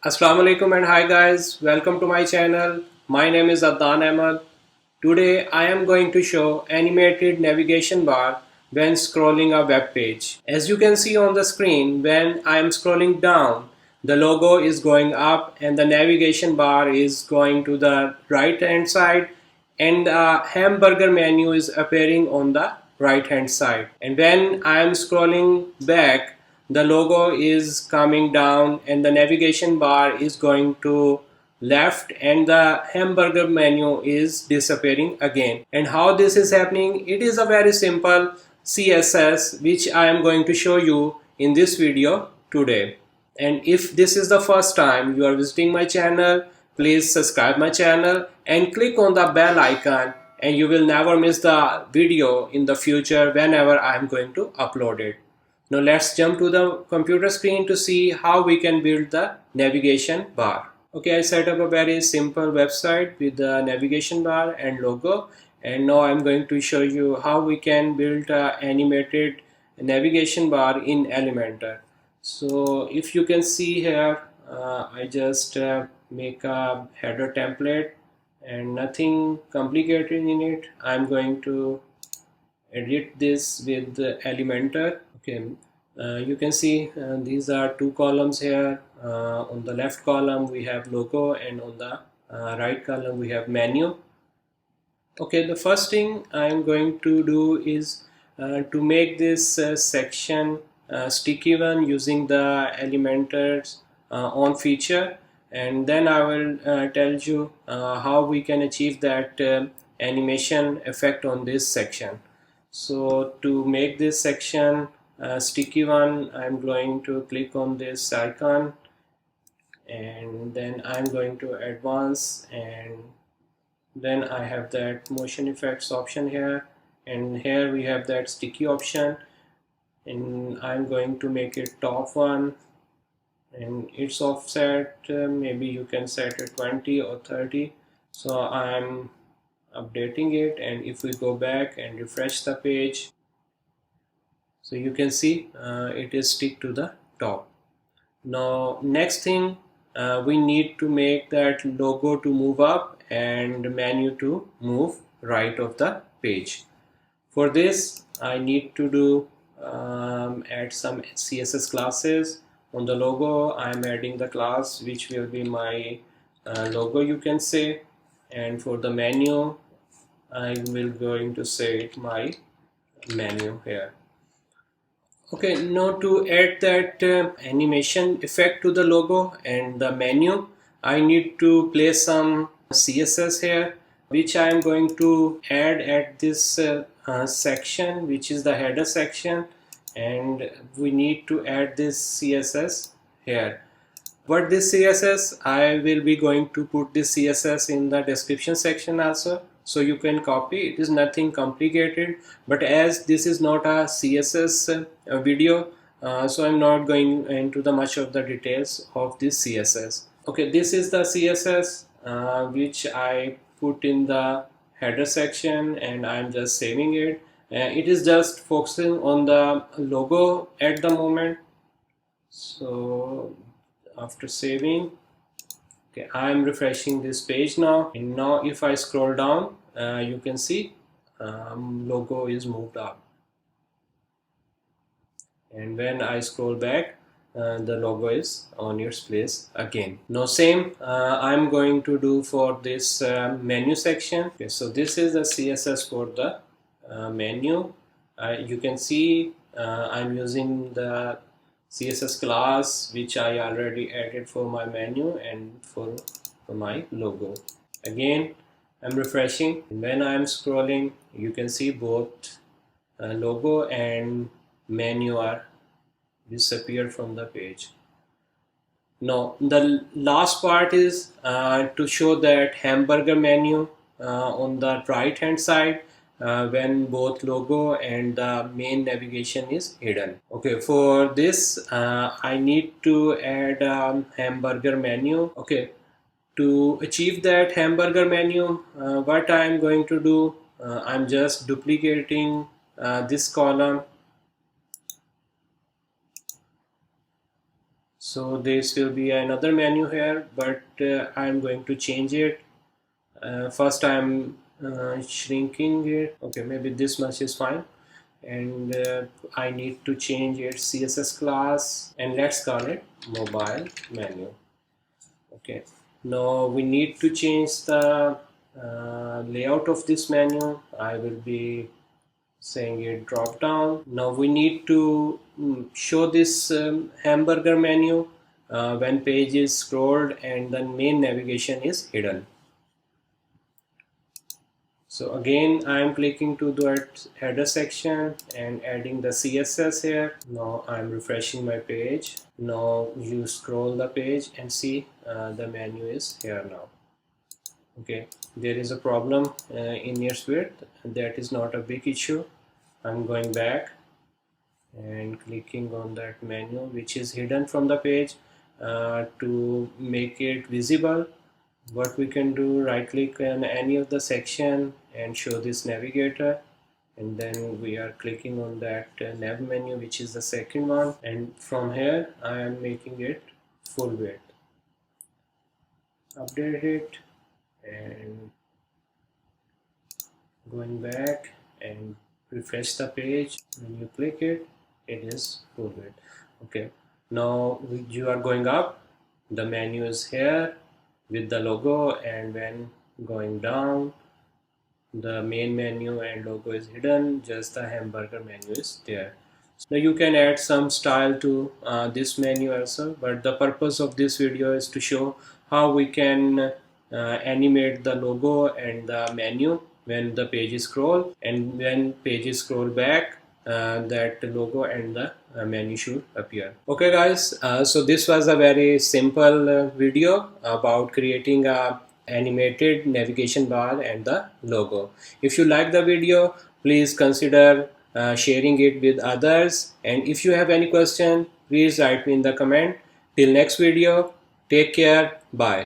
Assalamu alaikum and hi guys, welcome to my channel. My name is Adnan Ahmed. Today I am going to show animated navigation bar when scrolling a web page. As you can see on the screen, when I am scrolling down, the logo is going up and the navigation bar is going to the right hand side and the hamburger menu is appearing on the right hand side. And when I am scrolling back, the logo is coming down and the navigation bar is going to left and the hamburger menu is disappearing again. And how this is happening? It is a very simple CSS which I am going to show you in this video today. And if this is the first time you are visiting my channel, please subscribe my channel and click on the bell icon and you will never miss the video in the future whenever I am going to upload it. Now let's jump to the computer screen to see how we can build the navigation bar. Okay, I set up a very simple website with the navigation bar and logo, and now I'm going to show you how we can build an animated navigation bar in Elementor. So if you can see here, I just make a header template and nothing complicated in it. I'm going to edit this with the Elementor. Okay, you can see these are two columns here. On the left column we have logo and on the right column we have menu. Okay, the first thing I'm going to do is to make this section sticky one using the Elementor's on feature, and then I will tell you how we can achieve that animation effect on this section. So to make this section sticky one, I'm going to click on this icon and then I'm going to advance, and then I have that motion effects option here, and here we have that sticky option, and I'm going to make it top one, and its offset maybe you can set it 20 or 30. So I'm updating it, and if we go back and refresh the page, so you can see it is stick to the top. Now next thing, we need to make that logo to move up and menu to move right of the page. For this I need to do add some CSS classes. On the logo I am adding the class which will be my logo, you can say, and for the menu I will going to say my menu here. Okay, now to add that animation effect to the logo and the menu, I need to place some CSS here, which I am going to add at this section, which is the header section, and we need to add this CSS here. But this CSS, I will be going to put this CSS in the description section also, so you can copy. It is nothing complicated, but as this is not a CSS video, so I'm not going into the much of the details of this CSS. Okay, this is the CSS which I put in the header section, and I'm just saving it. It is just focusing on the logo at the moment. So after saving, okay, I'm refreshing this page now, and now if I scroll down, you can see logo is moved up, and when I scroll back, the logo is on its place again. Now same I'm going to do for this menu section. Okay, so this is the CSS for the menu. You can see I'm using the CSS class which I already added for my menu and for my logo. Again I'm refreshing, and when I'm scrolling you can see both logo and menu are disappeared from the page. Now the last part is to show that hamburger menu on the right hand side when both logo and the main navigation is hidden. Okay, for this I need to add hamburger menu. Okay, to achieve that hamburger menu, what I am going to do, I'm just duplicating this column. So this will be another menu here, but I'm going to change it. First I'm shrinking it. Okay, maybe this much is fine. And I need to change its CSS class, and let's call it mobile menu. Okay, now we need to change the layout of this menu. I will be saying it drop down. Now we need to show this hamburger menu when page is scrolled and the main navigation is hidden. So again I am clicking to the header section and adding the CSS here. Now I'm refreshing my page. Now you scroll the page and see the menu is here now. Okay, there is a problem in its width. That is not a big issue. I'm going back and clicking on that menu which is hidden from the page to make it visible. What we can do, right click on any of the section and show this navigator, and then we are clicking on that nav menu which is the second one, and from here I am making it full width. Update it and going back and refresh the page. When you click it, it is full width. Okay, now you are going up, the menu is here with the logo, and when going down the main menu and logo is hidden, just the hamburger menu is there. So you can add some style to this menu also, but the purpose of this video is to show how we can animate the logo and the menu when the page is scroll, and when page is scroll back that logo and the menu should appear. Okay guys, so this was a very simple video about creating a animated navigation bar and the logo. If you like the video, please consider sharing it with others, and if you have any question, please write me in the comment. Till next video, take care, bye.